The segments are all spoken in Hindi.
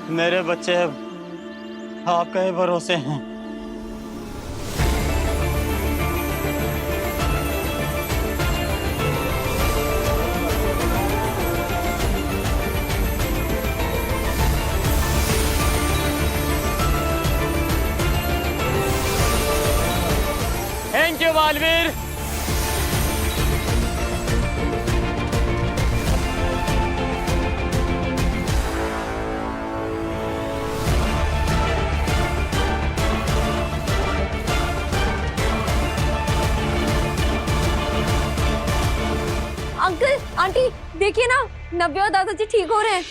मेरे बच्चे आपके ही भरोसे हैं। Thank you Baalveer. Uncle aunty देखिए ना, नव्या और दादाजी ठीक हो रहे हैं।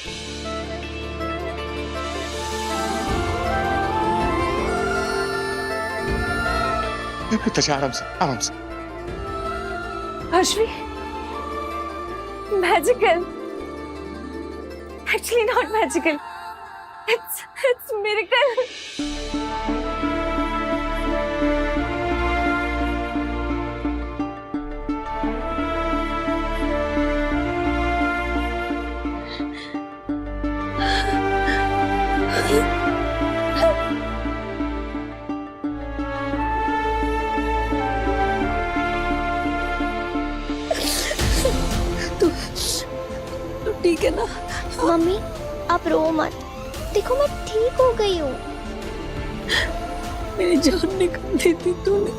पिताजी आराम से, आराम से। Harshvi, magical, actually not magical, it's miracle. ठीक है ना? मम्मी आप रो मत, देखो मैं ठीक हो गई हूँ। मेरी जान निकाल दी थी तूने।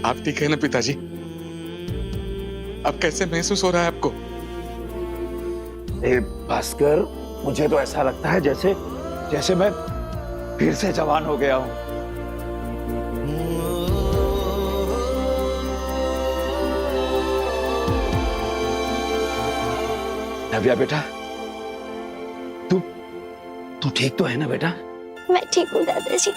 आप ठीक है ना पिताजी? अब कैसे महसूस हो रहा है आपको? भास्कर, मुझे तो ऐसा लगता है जैसे मैं फिर से जवान हो गया हूं। नव्या बेटा, तू ठीक तो है ना बेटा? मैं ठीक हूँ दादाजी।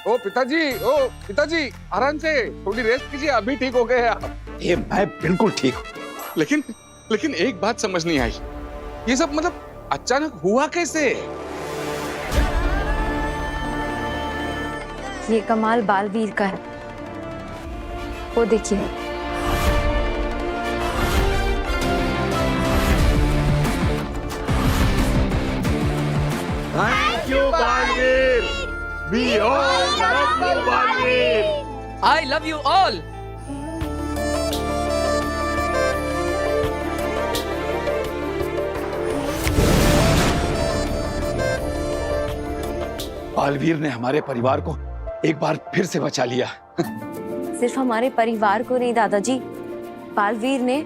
ओ पिताजी आराम से, थोड़ी रेस्ट कीजिए, अभी ठीक हो गए आप। ये मैं बिल्कुल ठीक हूँ। लेकिन एक बात समझ नहीं आई, ये सब मतलब अचानक हुआ कैसे? ये कमाल बालवीर का है, वो देखिए। Thank you Baalveer, we all love you Baalveer. I love you all. Baalveer ने हमारे परिवार को एक बार फिर से बचा लिया। सिर्फ हमारे परिवार को नहीं दादाजी, बालवीर ने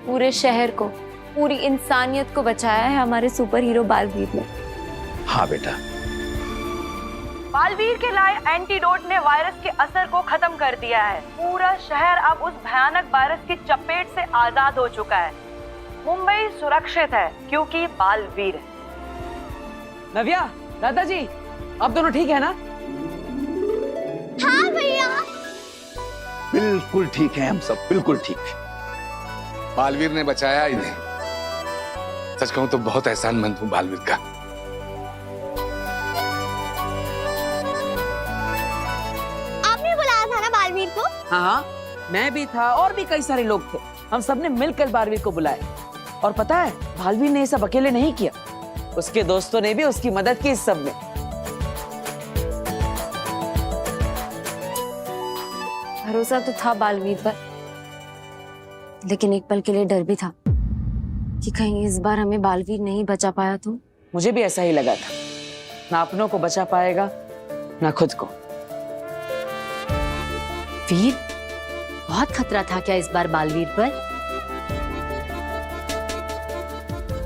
पूरे शहर को, पूरी इंसानियत को बचाया है हमारे सुपर हीरो बालवीर ने। हाँ बेटा। बालवीर के लाए एंटीडोट ने वायरस के असर को खत्म कर दिया है। पूरा शहर अब उस भयानक वायरस की चपेट से आजाद हो चुका है। मुंबई सुरक्षित है क्योंकि बालवीर है। नव्या, दादाजी, आप दोनों ठीक है ना? हाँ भैया। बिल्कुल ठीक है हम सब, बिल्कुल ठीक। बालवीर ने बचाया इन्हें। सच कहूं तो बहुत एहसानमंद हूं बालवीर का। आपने बुलाया था ना बालवीर को? हाँ, मैं भी था और भी कई सारे लोग थे। हम सबने मिलकर बालवीर को बुलाया। और पता है, बालवीर ने ये सब अकेले नहीं किया, उसके दोस्तों ने भी उसकी मदद की इस सब में। भरोसा तो था बालवीर पर, लेकिन एक पल के लिए डर भी था कि कहीं इस बार हमें बालवीर नहीं बचा पाया तो। मुझे भी ऐसा ही लगा था, ना अपनों को बचा पाएगा ना खुद को। वीर, बहुत खतरा था क्या इस बार बालवीर पर?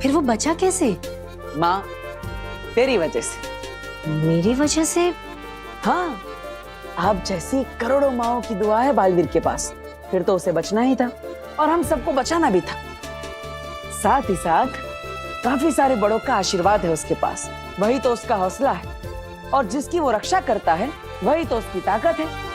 फिर वो बचा कैसे? माँ, तेरी वजह से। मेरी वजह से? हाँ, आप जैसी करोड़ों माओं की दुआ है बालवीर के पास, फिर तो उसे बचना ही था और हम सबको बचाना भी था। साथ ही साथ काफी सारे बड़ों का आशीर्वाद है उसके पास, वही तो उसका हौसला है, और जिसकी वो रक्षा करता है वही तो उसकी ताकत है।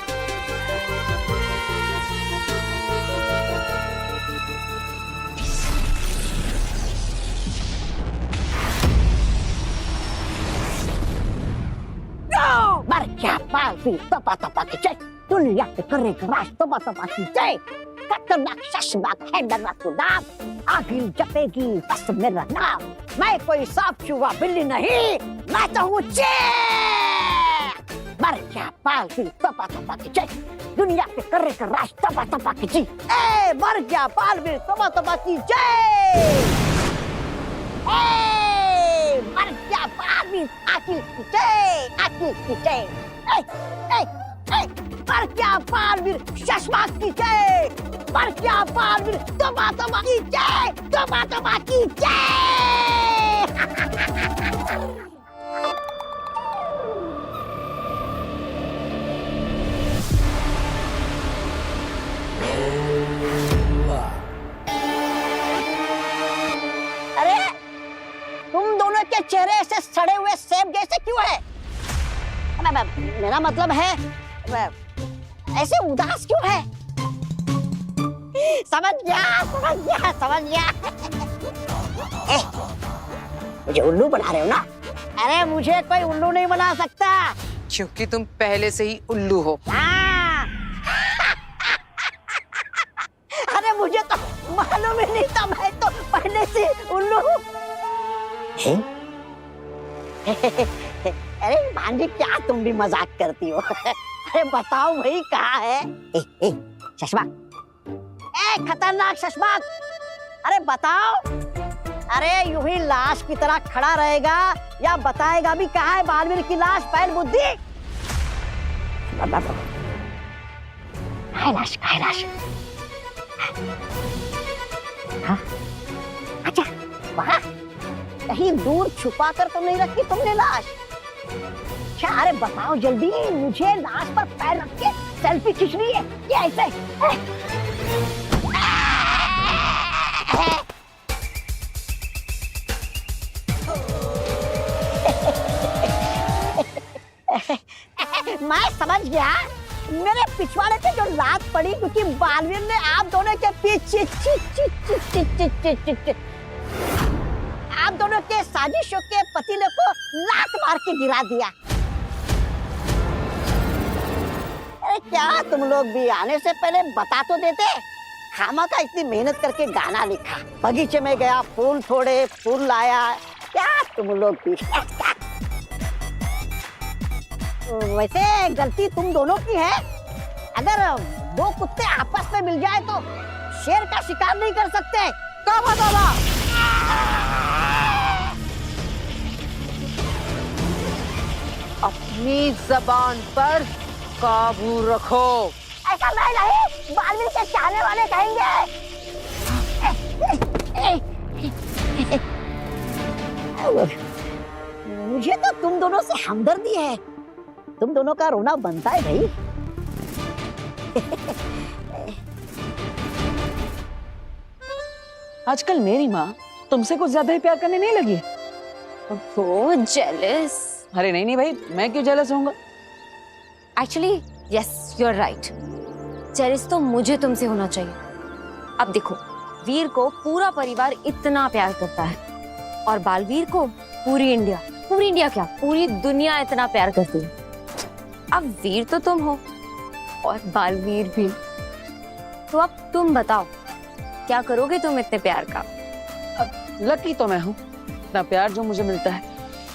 मर क्या? बालवीर तपा तपा की जय, दुनिया के करेगा राज तपा तपा की जय, खतरनाक शशनाक है मेरा तो नाम, आगे जपेगी बस मेरा नाम, मैं कोई सांप चूहा बिल्ली नहीं, मैं तो हूँ चेक। मर गया बालवीर तपा तपा की जय, दुनिया के करेगा राज तपा तपा की जय, ए मर गया बालवीर तपा तपा की जय, ए मर गया बालवीर आखिर की जय, आखिर की जय, मर गया बालवीर शशमाक की जय, मर गया बालवीर तपा तपा की जय, तपा तपा की जय। अरे तुम दोनों के चेहरे ऐसे सड़े हुए सेब जैसे क्यों है? मेरा मतलब है ऐसे उदास क्यों है? समझ गया समझ गया समझ गया। मुझे उल्लू बना रहे हो ना? अरे मुझे कोई उल्लू नहीं बना सकता, क्योंकि तुम पहले से ही उल्लू हो। हाँ। अरे मुझे तो मालूम ही नहीं था, मैं तो पहले से उल्लू हूँ। अरे भांजी क्या तुम भी मजाक करती हो? अरे बताओ भाई कहाँ है? शशमाक, खतरनाक शशमाक, अरे बताओ। अरे यूं ही लाश की तरह खड़ा रहेगा या बताएगा भी कहाँ है बालवीर की लाश? पैर बुद्धि लाश कहाँ है लाश? हाँ? अच्छा वहाँ कहीं दूर छुपा कर तो नहीं रखी तुमने लाश? क्या? अरे बताओ जल्दी, मुझे लाश पर पैर रख के सेल्फी खींचनी है ये ऐसे। मैं समझ गया, मेरे पिछवाड़े पे जो लात पड़ी क्योंकि बालवीर ने आप दोनों के पीछे आप दोनों के साजिशों के पतीले को लात मार के गिरा दिया। अरे क्या तुम लोग भी आने से पहले बता तो देते? खामा का इतनी मेहनत करके गाना लिखा, बगीचे में गया, फूल तोड़े, फूल लाया, क्या तुम लोग भी? वैसे गलती तुम दोनों की है। अगर दो कुत्ते आपस में मिल जाए तो शेर का शिकार नहीं कर सकते। तौबा तौबा। अपनी जबान पर काबू रखो। ऐसा नहीं, बालवीर के चाहने वाले कहेंगे। मुझे तो तुम दोनों से हमदर्दी है, तुम दोनों का रोना बनता है भाई। आजकल मेरी माँ तुमसे कुछ ज्यादा ही प्यार करने नहीं लगी? वो जेलस। अरे नहीं नहीं भाई, मैं क्यों जेलस होऊंगा? Actually yes you are right, jealous तो मुझे तुमसे होना चाहिए। अब देखो, वीर को पूरा परिवार इतना प्यार करता है और बालवीर को पूरी इंडिया क्या पूरी दुनिया इतना प्यार करती है। अब वीर तो तुम हो और बालवीर भी, तो अब तुम बताओ क्या करोगे तुम इतने प्यार का? लकी तो मैं हूँ, इतना प्यार जो मुझे मिलता है,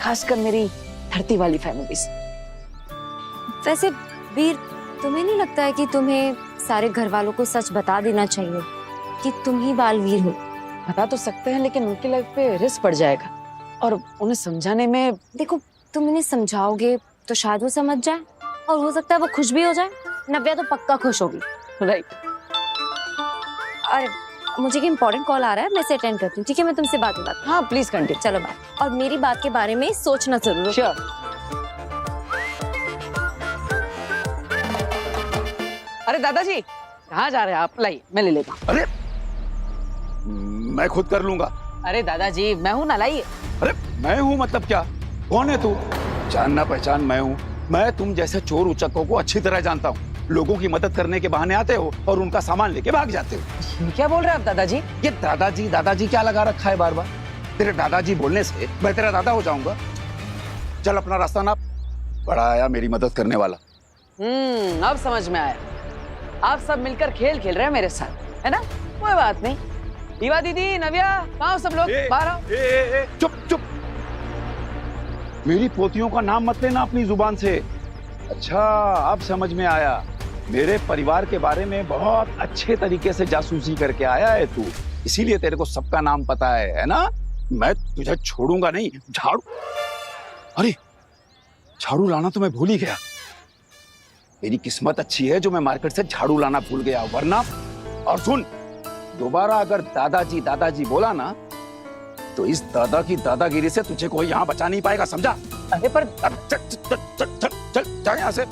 खासकर मेरी धरती वाली फैमिली से। वैसे वीर, तुम्हें नहीं लगता है कि तुम्हें सारे घर वालों को सच बता देना चाहिए कि तुम ही बालवीर हो? बता तो सकते हैं, लेकिन उनकी लाइफ पे रिस्क पड़ जाएगा और उन्हें समझाने में। देखो, तुम इन्हें समझाओगे तो शायद वो समझ जाए और हो सकता है वो खुश भी हो जाए। नव्या तो पक्का खुश होगी। राइट। और मुझे एक इम्पोर्टेंट कॉल आ रहा है, मैं इसे अटेंड करती हूँ, ठीक है? मैं तुमसे बात करती हूँ। हाँ प्लीज कंटिन्यू। चलो बाय। और मेरी बात के बारे में सोचना जरूर। श्योर। अरे दादाजी कहाँ जा रहे हैं आप? लाइए मैं ले लेता हूँ। अरे मैं खुद कर लूंगा। अरे दादाजी मैं हूँ ना, लाइए। अरे मैं हूँ मतलब क्या? कौन है तू? जानना पहचान मैं हूँ। मैं तुम जैसे चोर उचक्कों को अच्छी तरह जानता हूँ। लोगों की मदद करने के बहाने आते हो और उनका सामान लेके भाग जाते हो। क्या बोल रहे हैं आप दादाजी? ये दादाजी दादाजी क्या लगा रखा है बार बार? तेरे दादाजी बोलने से मैं तेरा दादा हो जाऊंगा? चल अपना रास्ता नाप, बड़ा आया मेरी मदद करने वाला। अब समझ में आया। आप सब मिलकर खेल खेल रहे हैं मेरे साथ, है ना? कोई बात नहीं। ईवा दीदी, नव्या, कहाँ हो सब लोग? बाहर आओ। चुप चुप, मेरी पोतियों का नाम मत लेना अपनी जुबान से। अच्छा, अब समझ में आया। मेरे परिवार के बारे में बहुत अच्छे तरीके से जासूसी करके आया है तू, इसीलिए तेरे को सबका नाम पता है ना? मैं तुझे छोड़ूंगा नहीं। झाड़ू, अरे झाड़ू लाना तो मैं भूल ही गया। मेरी किस्मत अच्छी है जो मैं मार्केट से झाड़ू लाना भूल गया, वरना। और सुन, दोबारा अगर दादाजी दादाजी बोला ना, तो इस दादा की दादागिरी से तुझे कोई यहाँ बचा नहीं पाएगा, समझा? अरे पर चल चल चल चल चल चल जा यहाँ से।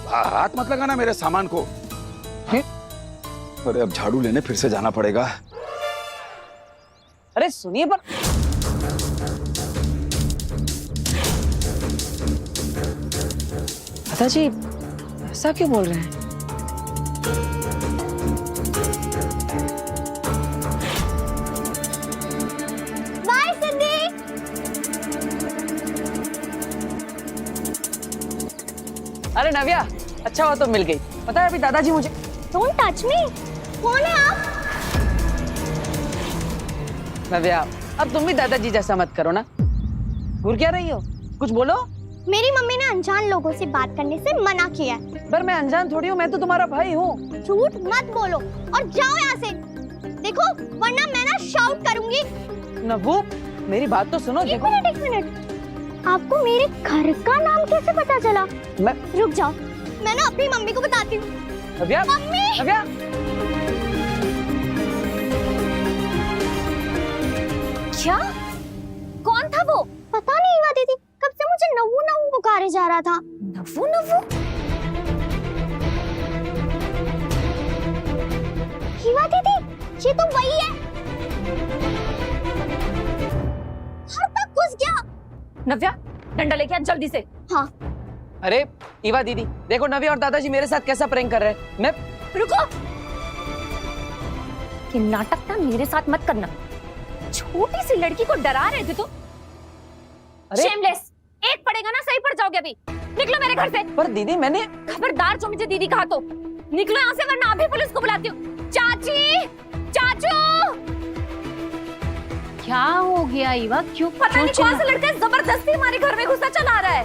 हाथ मत लगाना मेरे सामान को। अरे अब झाड़ू लेने फिर से जाना पड़ेगा। अरे सुनिए पर, दादाजी ऐसा क्यों बोल रहे हैं? बाय सिद्धि। अरे नव्या, अच्छा हुआ तो मिल गई। पता है अभी दादाजी मुझे। Don't touch me. कौन है आप? नव्या, अब तुम भी दादाजी जैसा मत करो ना। घूर क्या रही हो? कुछ बोलो। मेरी मम्मी ने अनजान लोगों से बात करने से मना किया है। पर मैं अनजान थोड़ी हूँ, मैं तो तुम्हारा भाई हूँ। झूठ मत बोलो और जाओ यहाँ से। देखो, वरना मैं ना शाउट करूंगी। नव्वू, मेरी बात तो सुनो। एक मिनट। आपको मेरे घर का नाम कैसे पता चला? मैं रुक जाओ, मैं ना अपनी मम्मी को बताती हूँ। नव्या, मम्मी! नव्या, क्या? कौन था वो? पता नहीं ईवा दीदी, कब से मुझे नव्वू नव्वू पुकारे जा रहा था। नव्वू नव्वू? ईवा दीदी, ये तो वही है। हर तक घुस गया। नव्या, डंडा लेके आ जल्दी से। हाँ। अरे ईवा दीदी, देखो नव्या और दादाजी मेरे साथ कैसा प्रैंक कर रहे हैं। मैं रुको, ये नाटक ना मेरे साथ मत करना। छोटी सी लड़की को डरा रहे थे तुम। शेमलेस, एक पड़ेगा ना, सही पड़ जाओगे अभी। निकलो मेरे घर से। पर दीदी मैंने। खबरदार जो मुझे दीदी कहा तो निकलो यहाँ से, वरना अभी पुलिस को बुलाती हूँ। चाची, चाचू। क्या हो गया ईवा? क्यों पता नहीं कौन सा लड़का जबरदस्ती हमारे घर में घुसा चला रहा है।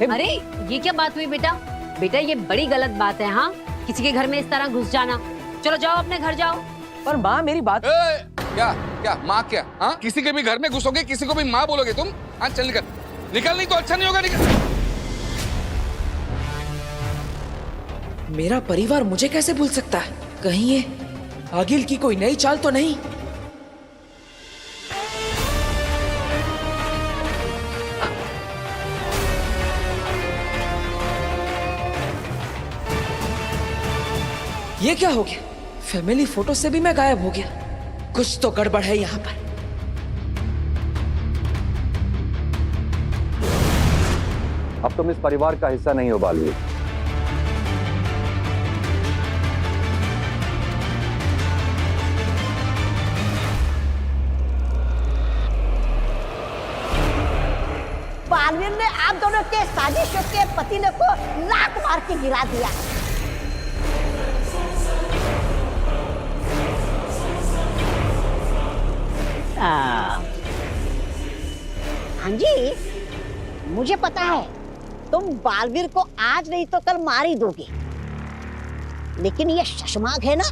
अरे ये क्या बात हुई बेटा? बेटा ये बड़ी गलत बात है। हाँ, किसी के घर में इस तरह घुस जाना। चलो जाओ, अपने घर जाओ। पर माँ मेरी बात। क्या क्या माँ क्या? हाँ, किसी के भी घर में घुसोगे, किसी को भी माँ बोलोगे तुम? हाँ चल निकल, निकल, नहीं तो अच्छा नहीं होगा। निकल। मेरा परिवार मुझे कैसे भूल सकता है? कहीं ये आगिल की कोई नई चाल तो नहीं? ये क्या हो गया? फैमिली फोटो से भी मैं गायब हो गया। कुछ तो गड़बड़ है यहाँ पर। अब तुम इस परिवार का हिस्सा नहीं हो बालवीर। बालवीर ने आप दोनों के साजिशों के पतीले को लात मार के गिरा दिया। हाँ जी, मुझे पता है तुम बालवीर को आज नहीं तो कल मार ही दोगे, लेकिन ये शशमाग है ना,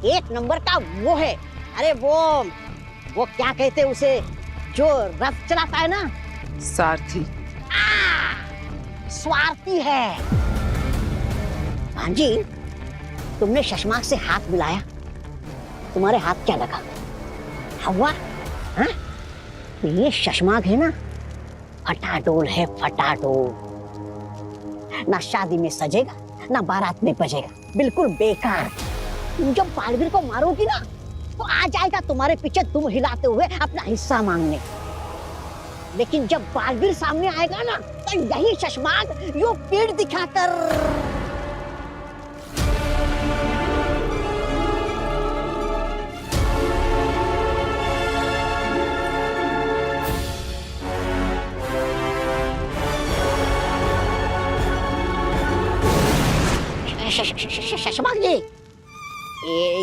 एक नंबर का वो है। अरे वो क्या कहते उसे, जो रथ चलाता है ना? सारथी। स्वार्थी है। हाँ जी, तुमने शशमाग से हाथ मिलाया, तुम्हारे हाथ क्या लगा? हवा? हाँ? तो ये शशमाग है ना, फटाडोल है, फटाडोल। ना शादी में सजेगा, ना बारात में बजेगा, बिल्कुल बेकार। तुम जब बालवीर को मारोगी ना, तो आ जाएगा तुम्हारे पीछे दुम हिलाते हुए अपना हिस्सा मांगने। लेकिन जब बालवीर सामने आएगा ना, तो यही शशमाग यूं पीठ दिखाकर शशबाग जी,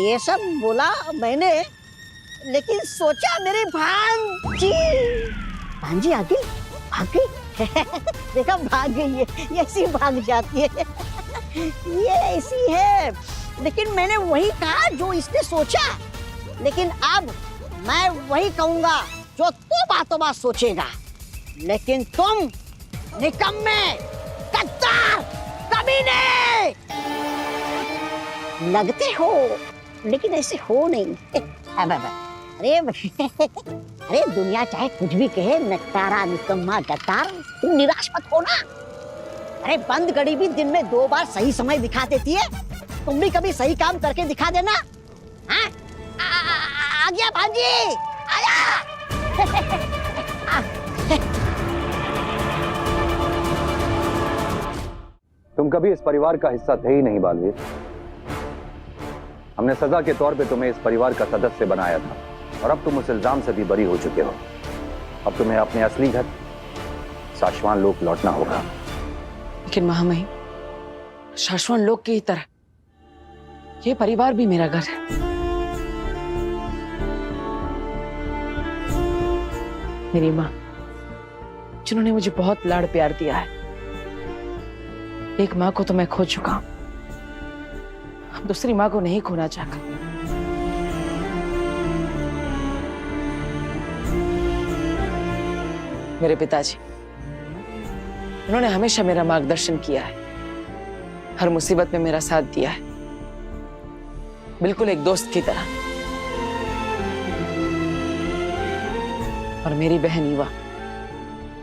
ये सब बोला मैंने, लेकिन सोचा मेरी भांजी आ गई, भाग गई। देखा, भाग गई है, ये ऐसी भाग जाती है, ये ऐसी है। लेकिन मैंने वही कहा जो इसने सोचा, लेकिन अब मैं वही कहूंगा जो तू बातों बात सोचेगा। लेकिन तुम निकम्मे, कद्दार, कमीने लगते हो, लेकिन ऐसे हो नहीं। अरे दुनिया चाहे कुछ भी कहे, नकारा, निकम्मा, गद्दार, तुम निराश मत होना। अरे बंद घड़ी भी दिन में 2 बार सही समय दिखा देती है। तुम भी कभी सही काम करके दिखा देना। हाँ? आ गया भांजी, आया। तुम कभी इस परिवार का हिस्सा थे ही नहीं बालवीर। हमने सजा के तौर पे तुम्हें इस परिवार का सदस्य बनाया था, और अब तुम उस इल्जाम से भी बरी हो चुके हो। अब तुम्हें अपने असली घर शाश्वान लोक लौटना होगा। लेकिन महामहिम, शाश्वान लोक की तरह ये परिवार भी मेरा घर है। मेरी माँ, जिन्होंने मुझे बहुत लाड़ प्यार दिया है। एक माँ को तो मैं खो चुका हूं, अब दूसरी माँ को नहीं खोना चाहता। मेरे पिताजी, उन्होंने हमेशा मेरा मार्गदर्शन किया है, हर मुसीबत में मेरा साथ दिया है, बिल्कुल एक दोस्त की तरह। और मेरी बहन ईवा,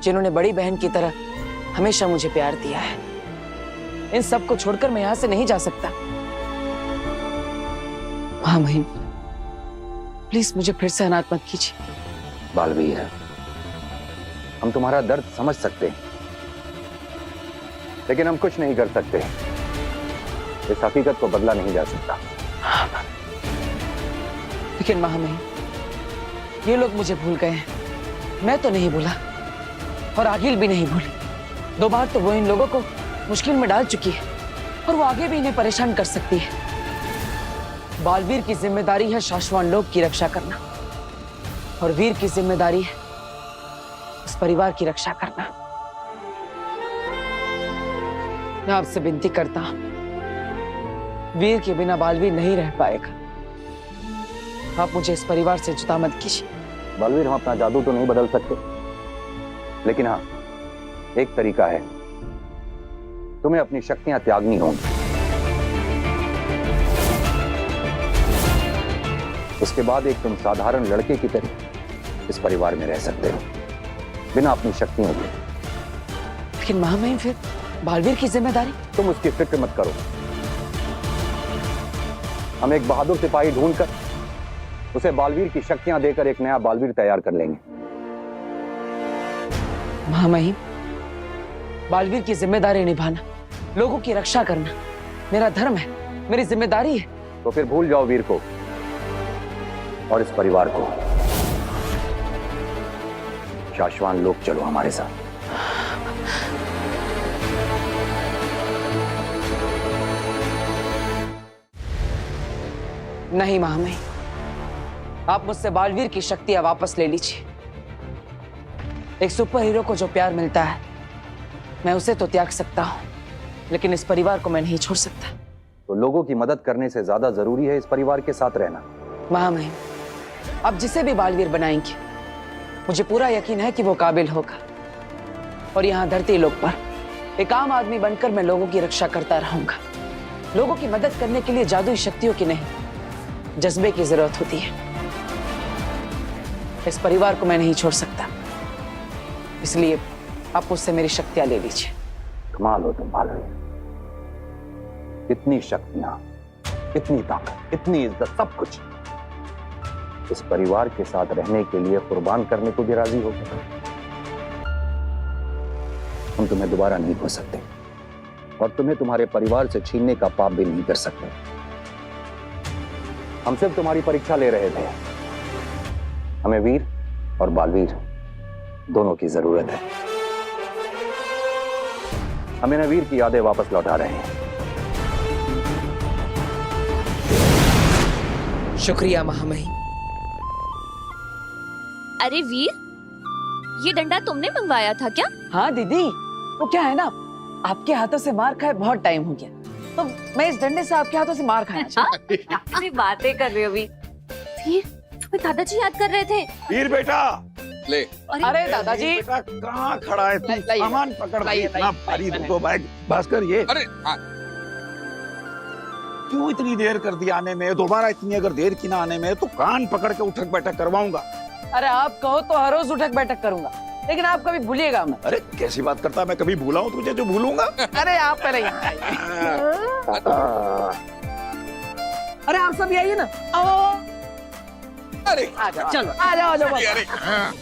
जिन्होंने बड़ी बहन की तरह हमेशा मुझे प्यार दिया है। इन सब को छोड़कर मैं यहां से नहीं जा सकता। महामहिम, प्लीज मुझे फिर से अनाथ मत कीजिए। बालवीर, हम तुम्हारा दर्द समझ सकते हैं, लेकिन हम कुछ नहीं कर सकते। इस हकीकत को बदला नहीं जा सकता। लेकिन महामहिम, ये लोग मुझे भूल गए हैं, मैं तो नहीं भूला, और आगिल भी नहीं भूली। 2 बार तो वो इन लोगों को मुश्किल में डाल चुकी है, और वो आगे भी इन्हें परेशान कर सकती है। बालवीर की जिम्मेदारी है शाश्वान लोक की रक्षा करना, और वीर की जिम्मेदारी है इस परिवार की रक्षा करना। मैं आपसे विनती करता हूं, वीर के बिना बालवीर नहीं रह पाएगा। आप मुझे इस परिवार से जुदा मत कीजिए। बालवीर, हम अपना जादू तो नहीं बदल सकते, लेकिन हाँ, एक तरीका है। तुम्हें अपनी शक्तियां त्यागनी होंगी। उसके बाद एक तुम साधारण लड़के की तरह इस परिवार में रह सकते हो, बिना अपनी शक्तियों के। लेकिन महामहिम, फिर बालवीर की जिम्मेदारी? तुम उसकी फिक्र मत करो। हम एक बहादुर सिपाही ढूंढकर उसे बालवीर की शक्तियां देकर एक नया बालवीर तैयार कर लेंगे। महामहिम, बालवीर की जिम्मेदारी निभाना, लोगों की रक्षा करना मेरा धर्म है, मेरी जिम्मेदारी है। तो फिर भूल जाओ वीर को और इस परिवार को। शाश्वान लोक चलो हमारे साथ। नहीं महामहिम, आप मुझसे बालवीर की शक्तियां वापस ले लीजिए। एक सुपर हीरो को जो प्यार मिलता है, मैं उसे तो त्याग सकता हूं, लेकिन इस परिवार को मैं नहीं छोड़ सकता। तो लोगों की मदद करने से ज्यादा जरूरी है इस परिवार के साथ रहना। महामहिम, आप जिसे भी बालवीर बनाएंगे, मुझे पूरा यकीन है कि वो काबिल होगा। और यहाँ धरती लोक पर एक आम आदमी बनकर मैं लोगों की रक्षा करता रहूंगा। लोगों की मदद करने के लिए जादुई शक्तियों की नहीं, जज्बे की जरूरत होती है। इस परिवार को मैं नहीं छोड़ सकता, इसलिए आप मुझसे मेरी शक्तियां ले लीजिए। कमाल हो तुम बालवीर, इतनी शक्तियां, इतनी ताकत, इतनी इज्जत, सब कुछ इस परिवार के साथ रहने के लिए कुर्बान करने को भी राजी हो गए। हम तुम्हें दोबारा नहीं खो सकते, और तुम्हें तुम्हारे परिवार से छीनने का पाप भी नहीं कर सकते। हम सिर्फ तुम्हारी परीक्षा ले रहे थे। हमें वीर और बालवीर दोनों की जरूरत है। हम इन्हें वीर की यादें वापस लौटा रहे हैं। शुक्रिया महामहिम। अरे वीर, ये डंडा तुमने मंगवाया था क्या? हाँ दीदी, वो क्या है ना, आपके हाथों से मार खाए बहुत टाइम हो गया, तो मैं इस डंडे से आपके हाथों से मार खाया चाहती हूँ। अरे बातें कर रहे हो वीर? वीर, तुम्हें दादाजी याद कर रहे थे। वीर बेटा, ले अरे दादाजी, बेटा कहाँ खड़ा है तू? लाइए, सामान पकड़ भाई, लाइए, इतना भारी दो बैग। भास्कर, ये अरे हाँ, क्यों इतनी देर कर दी आने में? दोबारा इतनी अगर देर की ना आने में तो कान पकड़ के उठक बैठक करवाऊंगा। अरे आप कहो तो हर रोज उठक बैठक करूंगा, लेकिन आप कभी भूलिएगा मत। अरे कैसी बात करता, मैं कभी भूला हूँ तुझे जो भूलूंगा? अरे आप पहले यहाँ आइए। अरे आप सब आइए ना, आओ। अरे आ जाओ, चलो आ जाओ, आ जाओ बाबा। अरे हाँ।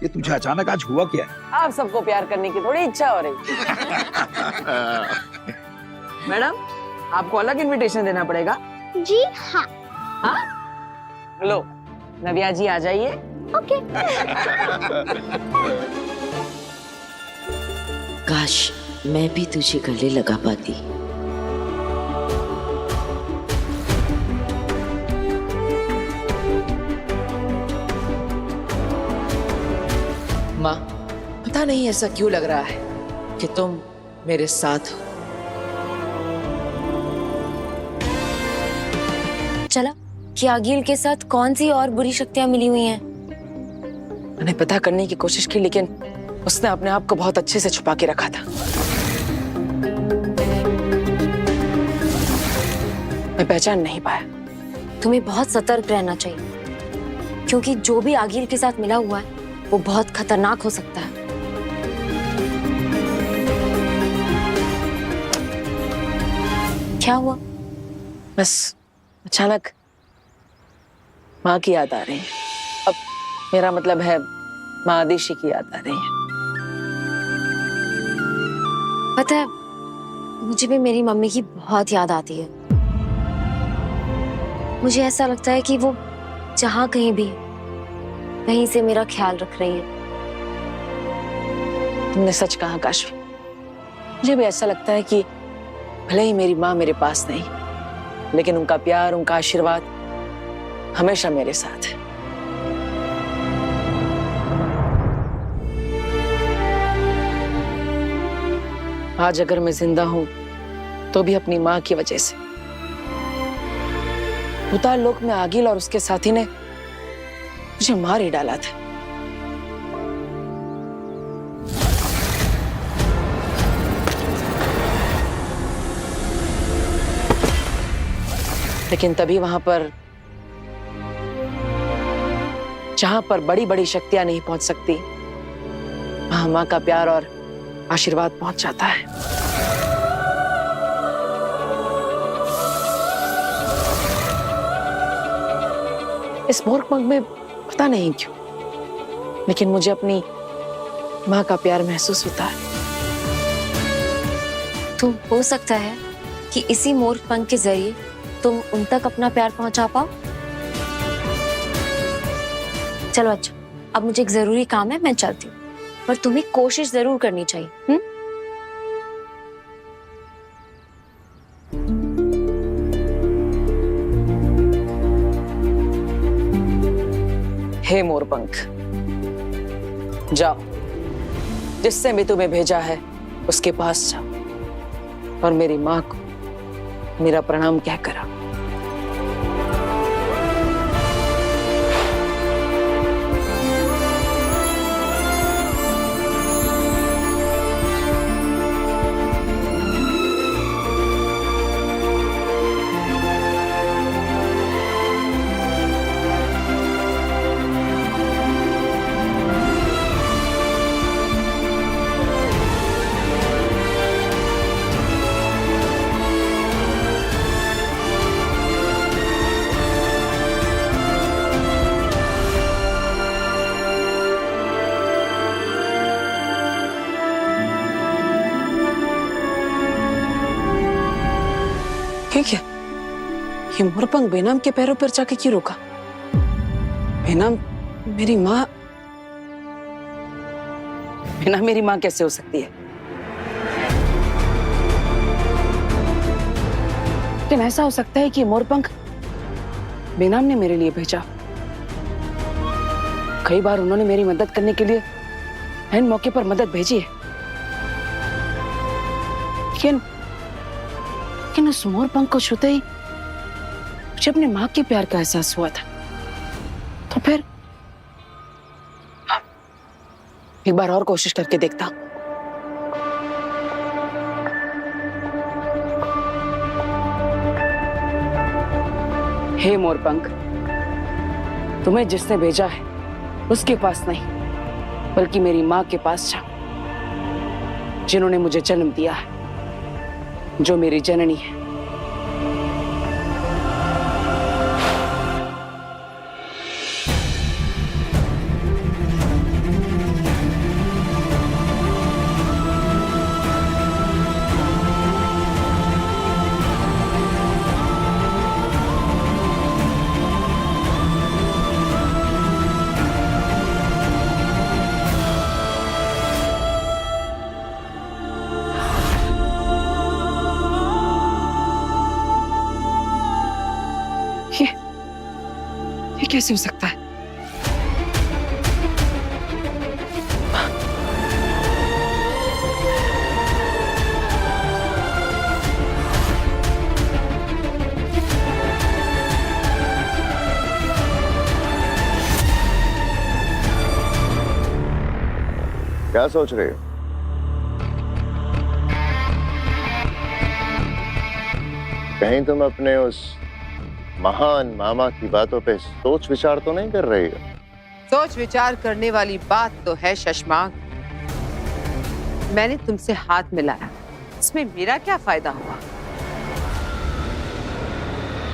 ये तुझे अचानक आज हुआ क्या है? आप सबको प्यार करने की थोड़ी इच्छा हो रही। मैडम, आपको अलग इनविटेशन देना पड़ेगा। जी हाँ। हाँ? लो, नव्या जी आ जाइए। ओके। काश मैं भी तुझे गले लगा पाती। माँ, पता नहीं ऐसा क्यों लग रहा है कि तुम मेरे साथ हो। चला कि आगिल के साथ कौन सी और बुरी शक्तियां मिली हुई हैं? मैंने पता करने की कोशिश की, लेकिन उसने अपने आप को बहुत अच्छे से छुपा के रखा था। मैं पहचान नहीं पाया। तुम्हें बहुत सतर्क रहना चाहिए, क्योंकि जो भी आगिल के साथ मिला हुआ है वो बहुत खतरनाक हो सकता है। क्या हुआ? बस अचानक माँ की याद आ रही है। अब मेरा मतलब है माँ आदिशी की याद आ रही है। पता है, मुझे भी मेरी मम्मी की बहुत याद आती है। मुझे ऐसा लगता है कि वो जहाँ कहीं भी वहीं से मेरा ख्याल रख रही है। तुमने सच कहा काशवी। मुझे भी ऐसा लगता है कि भले ही मेरी माँ मेरे पास नहीं, लेकिन उनका प्यार, उनका आशीर्वाद हमेशा मेरे साथ है। आज अगर मैं जिंदा हूं तो भी अपनी माँ की वजह से। भूताल लोक में आगिल और उसके साथी ने मुझे मार ही डाला था। लेकिन तभी वहां पर, जहां पर बड़ी बड़ी शक्तियां नहीं पहुंच सकती, वहां मां का प्यार और आशीर्वाद पहुंच जाता है। इस मोरपंख में पता नहीं क्यों, लेकिन मुझे अपनी मां का प्यार महसूस होता है। तो हो सकता है कि इसी मोर पंख के जरिए तुम उन तक अपना प्यार पहुंचा पाओ। चलो अच्छा, अब मुझे एक जरूरी काम है, मैं चलती हूँ, पर तुम्हें कोशिश जरूर करनी चाहिए। हे मोरपंख, जाओ, जिससे भी तुम्हें भेजा है उसके पास जाओ और मेरी माँ को मेरा प्रणाम कहकर आओ। ठीक है, ये मोरपंख बेनाम के पैरों पर जाके क्यों रुका? बेनाम मेरी माँ, बेनाम मेरी माँ कैसे हो सकती है? लेकिन ऐसा हो सकता है कि मोरपंख बेनाम ने मेरे लिए भेजा। कई बार उन्होंने मेरी मदद करने के लिए ऐन मौके पर मदद भेजी है, लेकिन उस मोर पंख को छूते ही मुझे अपने माँ के प्यार का एहसास हुआ था। तो फिर एक बार और कोशिश करके देखता। हे मोरपंख, तुम्हें जिसने भेजा है उसके पास नहीं, बल्कि मेरी माँ के पास जाओ, जिन्होंने मुझे जन्म दिया है, जो मेरी जननी है। ये कैसे हो सकता है? क्या सोच रहे हो? कहीं तुम अपने उस महान मामा की बातों पे सोच विचार तो नहीं कर रही हो? सोच विचार करने वाली बात तो है शशमांक। मैंने तुमसे हाथ मिलाया, इसमें मेरा क्या फायदा हुआ?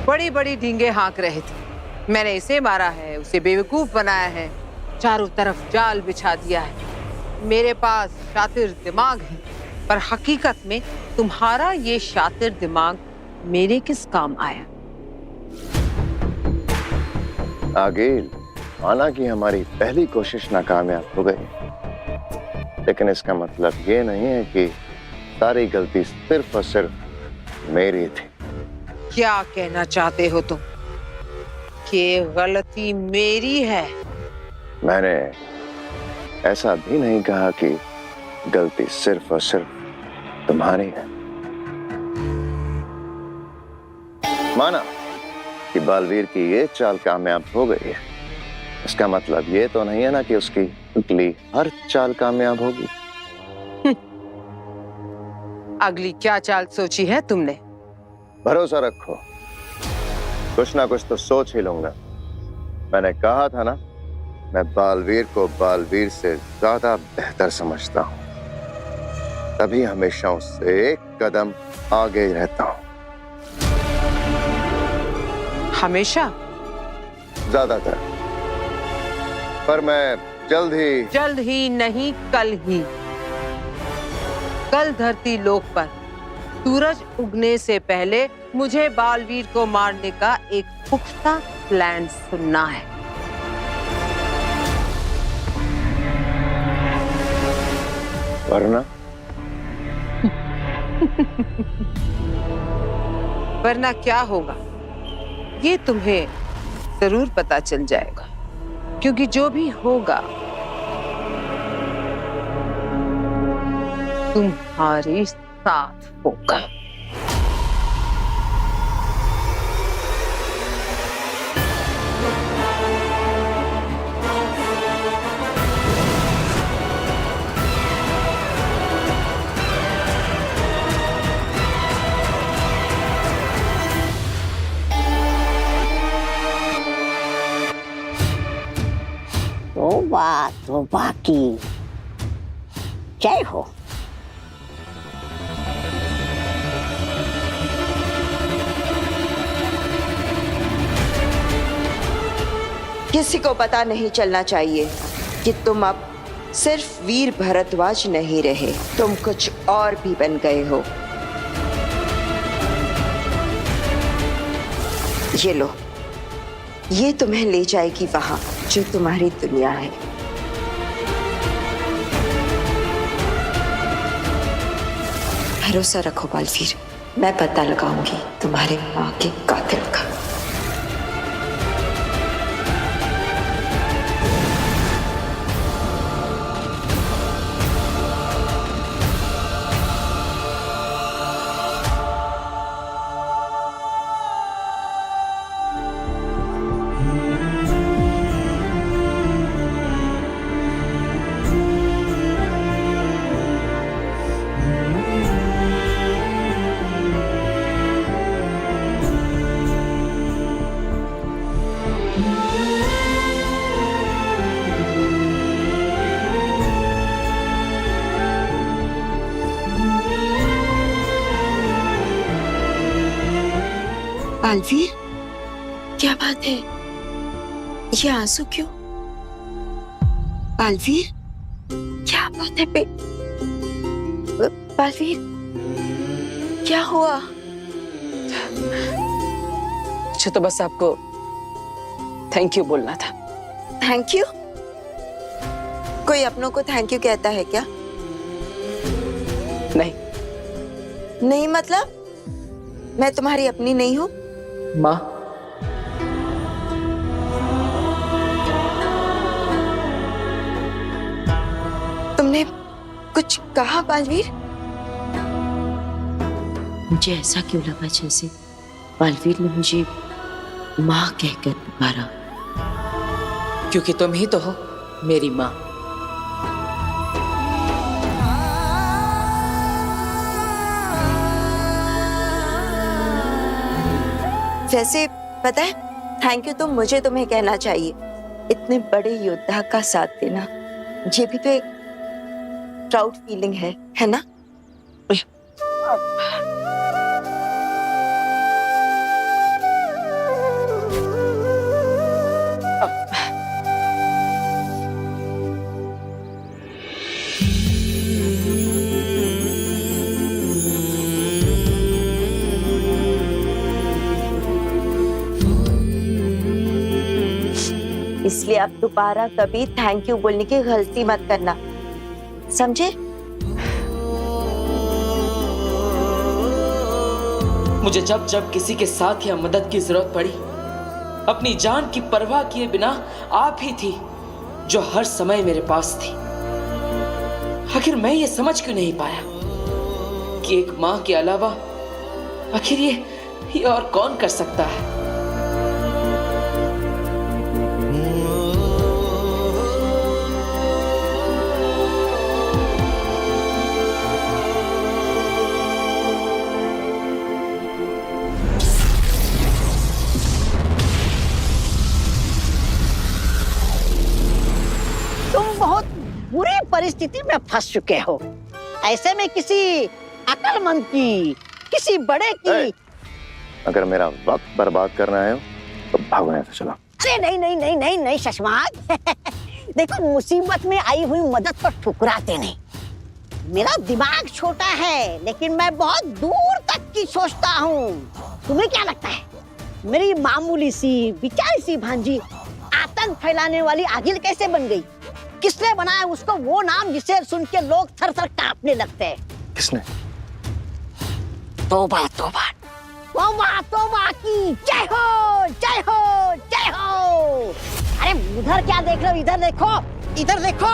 बड़ी बड़ी डींगे हाँक रहे थे। मैंने इसे मारा है, उसे बेवकूफ बनाया है, चारों तरफ जाल बिछा दिया है। मेरे पास शातिर दिमाग है, पर हकीकत में तुम्हारा ये शातिर दिमाग मेरे किस काम आया? आगेल, माना कि हमारी पहली कोशिश नाकामयाब हो गई, लेकिन इसका मतलब ये नहीं है कि सारी गलती सिर्फ और सिर्फ मेरी थी। क्या कहना चाहते हो तुम? कि गलती मेरी है? मैंने ऐसा भी नहीं कहा कि गलती सिर्फ और सिर्फ तुम्हारी है। माना कि बालवीर की ये चाल कामयाब हो गई है, इसका मतलब ये तो नहीं है ना कि उसकी अगली हर चाल कामयाब होगी। अगली क्या चाल सोची है तुमने? भरोसा रखो, कुछ ना कुछ तो सोच ही लूंगा। मैंने कहा था ना, मैं बालवीर को बालवीर से ज्यादा बेहतर समझता हूं, तभी हमेशा उससे एक कदम आगे ही रहता हूं। हमेशा? ज्यादातर। पर मैं जल्द ही नहीं, कल ही। कल धरती लोक पर सूरज उगने से पहले मुझे बालवीर को मारने का एक पुख्ता प्लान सुनना है। वरना वरना क्या होगा ये तुम्हें जरूर पता चल जाएगा, क्योंकि जो भी होगा तुम्हारे साथ होगा। तो बाकी जय हो। किसी को पता नहीं चलना चाहिए कि तुम अब सिर्फ वीर भरद्वाज नहीं रहे, तुम कुछ और भी बन गए हो। ये लो, ये तुम्हें ले जाएगी वहां जो तुम्हारी दुनिया है। भरोसा रखो बालवीर, मैं पता लगाऊंगी तुम्हारे माँ के कातिल का। बालवीर, क्या बात है? ये आंसू क्यों? बालवीर, क्या बात है बालवीर, क्या हुआ? मुझे तो बस आपको थैंक यू बोलना था। Thank you? कोई अपनों को थैंक यू कहता है क्या? नहीं। नहीं मतलब? मैं तुम्हारी अपनी नहीं हूँ? माँ, तुमने कुछ कहा बालवीर? मुझे ऐसा क्यों लगा जैसे बालवीर ने मुझे माँ कहकर पुकारा। क्योंकि तुम ही तो हो मेरी माँ। वैसे पता है, थैंक यू तो मुझे तुम्हें कहना चाहिए। इतने बड़े योद्धा का साथ देना, ये भी तो एक प्राउड फीलिंग है ना? इसलिए अब दोबारा कभी थैंक यू बोलने की गलती मत करना, समझे? मुझे जब जब किसी के साथ या मदद की जरूरत पड़ी, अपनी जान की परवाह किए बिना आप ही थी जो हर समय मेरे पास थी। आखिर मैं ये समझ क्यों नहीं पाया कि एक माँ के अलावा आखिर ये और कौन कर सकता है? बुरी परिस्थिति में फंस चुके हो। ऐसे में किसी अक्लमंद की, किसी बड़े की। अगर मेरा वक्त बर्बाद करना है तो भागो यहाँ से, चलो। अरे नहीं नहीं नहीं नहीं नहीं शशमाक देखो, मुसीबत में आई हुई मदद पर ठुकराते नहीं। मेरा दिमाग छोटा है लेकिन मैं बहुत दूर तक की सोचता हूँ। तुम्हें क्या लगता है मेरी मामूली सी बेचारी सी भांजी आतंक फैलाने वाली आगिल कैसे बन गई? किसने बनाया उसको वो नाम जिसे सुन के लोग थर थर कांपने लगते हैं? किसने? तौबा तौबा तौबा तौबा की जय हो जय हो जय हो। अरे उधर क्या देख रहे हो? इधर देखो, इधर देखो।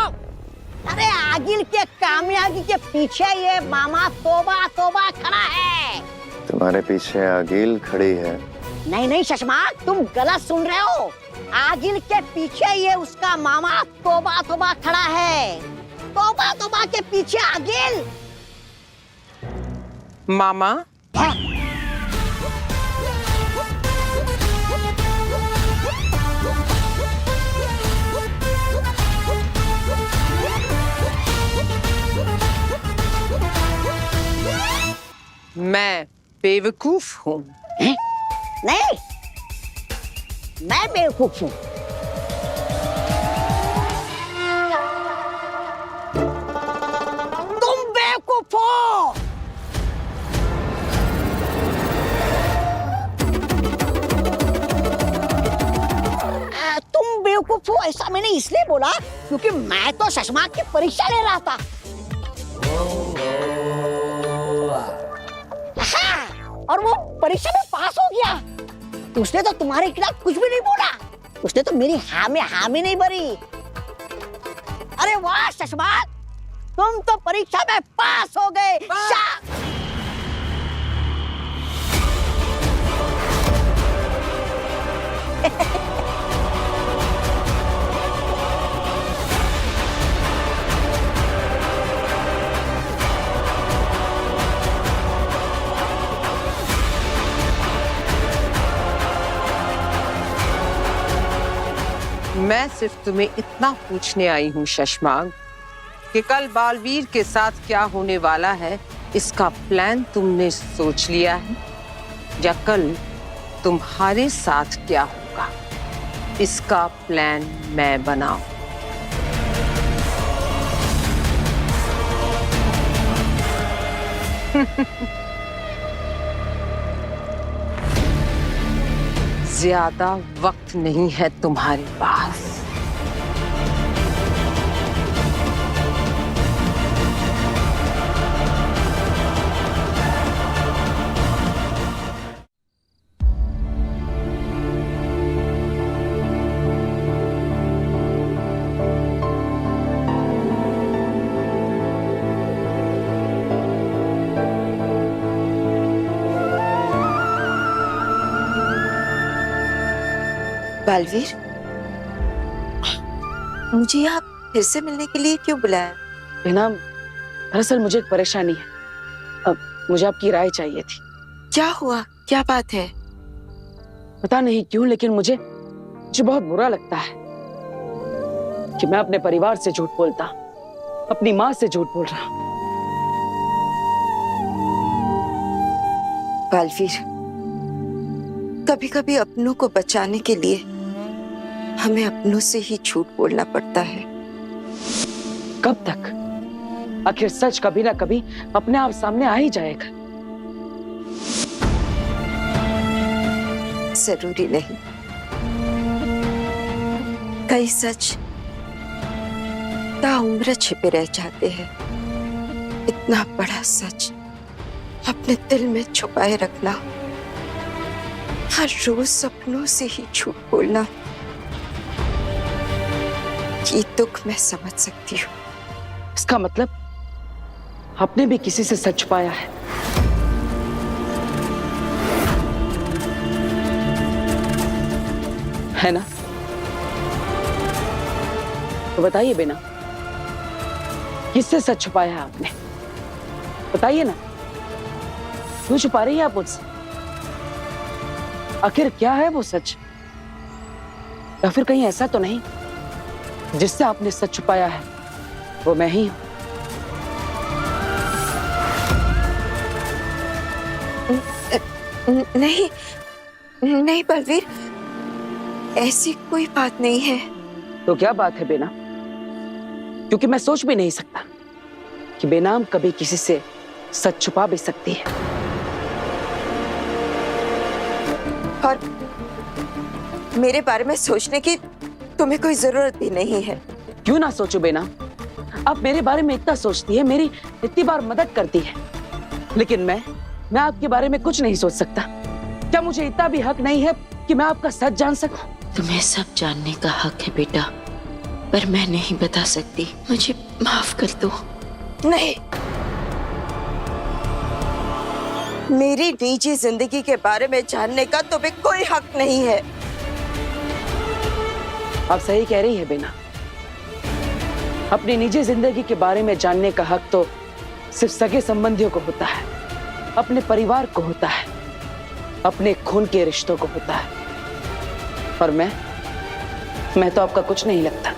अरे आगिल के कामयाबी के पीछे ये मामा तौबा तौबा खड़ा है। तुम्हारे पीछे आगिल खड़ी है? नहीं नहीं शशमाक, तुम गलत सुन रहे हो। आगिल के पीछे ये उसका मामा तौबा तौबा खड़ा है। तौबा तौबा के पीछे आगिल। मामा, हाँ? मैं बेवकूफ हूँ। नहीं, मैं बेवकूफ हूँ। तुम बेवकूफ हो। तुम बेवकूफ हो ऐसा मैंने इसलिए बोला क्योंकि मैं तो शशमाक की परीक्षा ले रहा था। और वो परीक्षा में पास हो गया। उसने तो तुम्हारे खिलाफ कुछ भी नहीं बोला। उसने तो मेरी हाँ में हामी नहीं भरी। अरे वाह शशमाक, तुम तो परीक्षा में पास हो गए। मैं सिर्फ तुम्हें इतना पूछने आई हूँ शशमाक कि कल बालवीर के साथ क्या होने वाला है, इसका प्लान तुमने सोच लिया है या कल तुम्हारे साथ क्या होगा इसका प्लान मैं बनाऊं। ज्यादा वक्त नहीं है तुम्हारे पास। बालवीर, मुझे यहाँ फिर से मिलने के लिए क्यों बुलाया? बेना, दरअसल मुझे एक परेशानी है। अब मुझे आपकी राय चाहिए थी। क्या हुआ? क्या बात है? पता नहीं क्यों, लेकिन मुझे बहुत बुरा लगता है कि मैं अपने परिवार से झूठ बोलता, अपनी माँ से झूठ बोल रहा। बालवीर, कभी कभी अपनों को बचाने के लिए हमें अपनों से ही झूठ बोलना पड़ता है। कब तक? आखिर सच कभी ना कभी अपने आप सामने आ ही जाएगा। जरूरी नहीं। कई सच ताउम्र छिपे रह जाते हैं। इतना बड़ा सच अपने दिल में छुपाए रखना, हर रोज सपनों से ही झूठ बोलना, ये दुख मैं समझ सकती हूँ। इसका मतलब आपने भी किसी से सच छुपाया है ना? तो बताइए बेना, किससे सच छुपाया है आपने? बताइए ना, क्यों छुपा रही है आप मुझसे? आखिर क्या है वो सच? या फिर कहीं ऐसा तो नहीं जिससे आपने सच छुपाया है वो मैं ही हूं? नहीं नहीं बलवीर, ऐसी कोई बात नहीं है। तो क्या बात है बेना? क्योंकि मैं सोच भी नहीं सकता कि बेनाम कभी किसी से सच छुपा भी सकती है। और मेरे बारे में सोचने की तुम्हें कोई जरूरत भी नहीं है। क्यों ना सोचो बेना, आप मेरे बारे में इतना सोचती है, मेरी इतनी बार मदद करती है, लेकिन मैं आपके बारे में कुछ नहीं सोच सकता। क्या मुझे इतना भी हक नहीं है कि मैं आपका सच जान सकूं? तुम्हें सब जानने का हक है बेटा, पर मैं नहीं बता सकती। मुझे माफ कर दो। नहीं, मेरी निजी जिंदगी के बारे में जानने का तुम्हें कोई हक नहीं है। आप सही कह रही है बेना, अपनी निजी जिंदगी के बारे में जानने का हक तो सिर्फ सगे संबंधियों को होता है, अपने परिवार को होता है, अपने खून के रिश्तों को होता है। और मैं तो आपका कुछ नहीं लगता।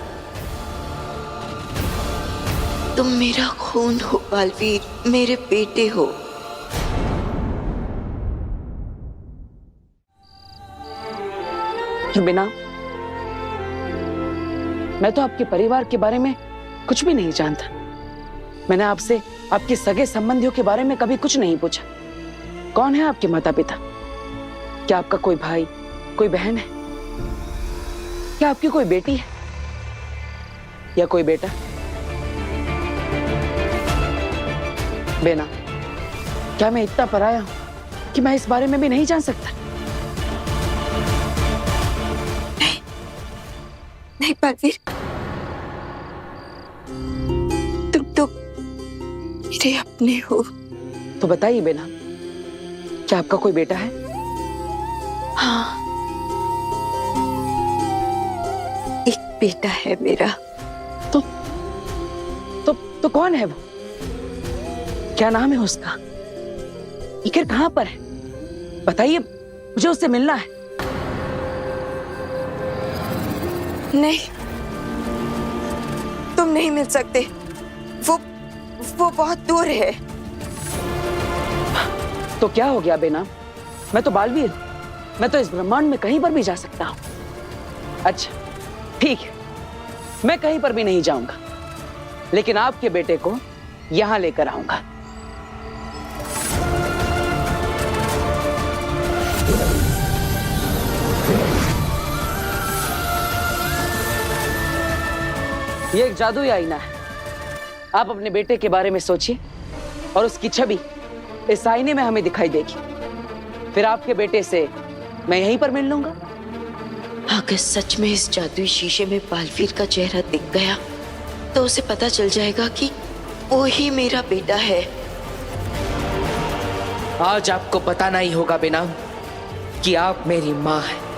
तुम मेरा खून हो बालवीर, मेरे बेटे हो। बिना, मैं तो आपके परिवार के बारे में कुछ भी नहीं जानता। मैंने आपसे आपके सगे संबंधियों के बारे में कभी कुछ नहीं पूछा। कौन है आपके माता पिता? क्या आपका कोई भाई, कोई बहन है? क्या आपकी कोई बेटी है या कोई बेटा? बेना, क्या मैं इतना पराया हूं कि मैं इस बारे में भी नहीं जान सकता? नहीं बलवीर, तुम तो मेरे अपने हो। तो बताइए बेना, क्या आपका कोई बेटा है? हाँ, एक बेटा है मेरा। तो कौन है वो? क्या नाम है उसका? आखिर कहाँ पर है? बताइए, मुझे उससे मिलना है। नहीं, तुम नहीं मिल सकते। वो बहुत दूर है। तो क्या हो गया बेना? मैं तो बालवीर, मैं तो इस ब्रह्मांड में कहीं पर भी जा सकता हूँ। अच्छा ठीक है, मैं कहीं पर भी नहीं जाऊंगा, लेकिन आपके बेटे को यहां लेकर आऊंगा। ये एक जादुई आईना है। आप अपने बेटे के बारे में सोचिए और उसकी छवि इस आईने में हमें दिखाई देगी। फिर आपके बेटे से मैं यहीं पर मिल लूंगा। अगर सच में इस जादुई शीशे में बालवीर का चेहरा दिख गया तो उसे पता चल जाएगा कि वो ही मेरा बेटा है। आज आपको बताना ही होगा बेनाम कि आप मेरी माँ हैं।